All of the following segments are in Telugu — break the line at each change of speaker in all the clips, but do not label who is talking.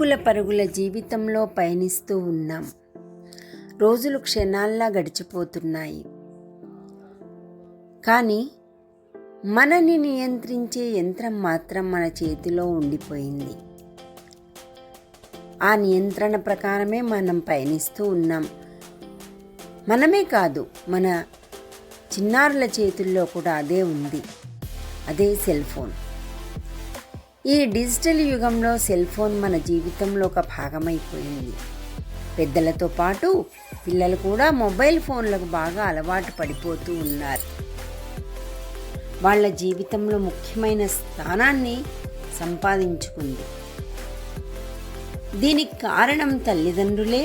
ఉరుకుల పరుగుల జీవితంలో పయనిస్తూ ఉన్నాం. రోజులు క్షణాల్లా గడిచిపోతున్నాయి. కానీ మనని నియంత్రించే యంత్రం మాత్రం మన చేతిలో ఉండిపోయింది. ఆ నియంత్రణ ప్రకారమే మనం పయనిస్తూ ఉన్నాం. మనమే కాదు, మన చిన్నారుల చేతుల్లో కూడా అదే ఉంది. అదే సెల్ ఫోన్. ఈ డిజిటల్ యుగంలో సెల్ ఫోన్ మన జీవితంలో ఒక భాగమైపోయింది. పెద్దలతో పాటు పిల్లలు కూడా మొబైల్ ఫోన్లకు బాగా అలవాటు పడిపోతూ ఉన్నారు. వాళ్ళ జీవితంలో ముఖ్యమైన స్థానాన్ని సంపాదించుకుంది. దీనికి కారణం తల్లిదండ్రులే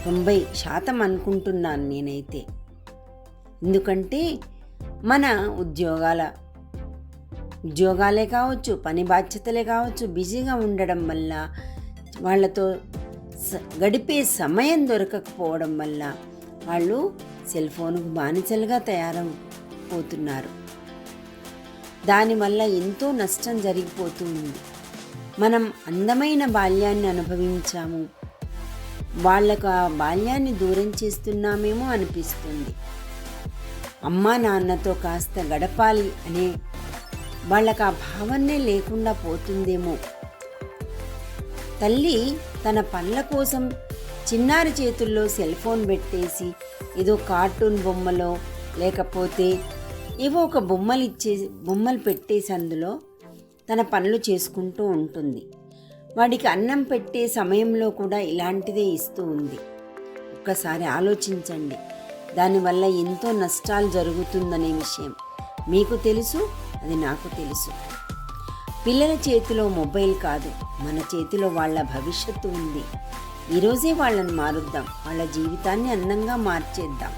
90% అనుకుంటున్నాను నేనైతే. ఎందుకంటే మన ఉద్యోగాలే కావచ్చు, పని బాధ్యతలే కావచ్చు, బిజీగా ఉండడం వల్ల, వాళ్ళతో గడిపే సమయం దొరకకపోవడం వల్ల వాళ్ళు సెల్ ఫోన్కు బానిసలుగా తయారైపోతున్నారు. దానివల్ల ఎంతో నష్టం జరిగిపోతూ ఉంది. మనం అందమైన బాల్యాన్ని అనుభవించాము, వాళ్ళకు ఆ బాల్యాన్ని దూరం చేస్తున్నామేమో అనిపిస్తుంది. అమ్మా నాన్నతో కాస్త గడపాలి అనే వాళ్ళకు ఆ భావనే లేకుండా పోతుందేమో. తల్లి తన పనుల కోసం చిన్నారి చేతుల్లో సెల్ ఫోన్ పెట్టేసి ఏదో కార్టూన్ బొమ్మలో లేకపోతే ఏవో ఒక బొమ్మలు పెట్టేసి అందులో తన పనులు చేసుకుంటూ ఉంటుంది. వాడికి అన్నం పెట్టే సమయంలో కూడా ఇలాంటిదే ఇస్తూ ఉంది. ఒక్కసారి ఆలోచించండి. దానివల్ల ఎంతో నష్టాలు జరుగుతుందనే విషయం మీకు తెలుసు, అది నాకు తెలుసు. పిల్లల చేతిలో మొబైల్ కాదు, మన చేతిలో వాళ్ళ భవిష్యత్తు ఉంది. ఈరోజే వాళ్ళని మారుద్దాం, వాళ్ళ జీవితాన్ని అందంగా మార్చేద్దాం.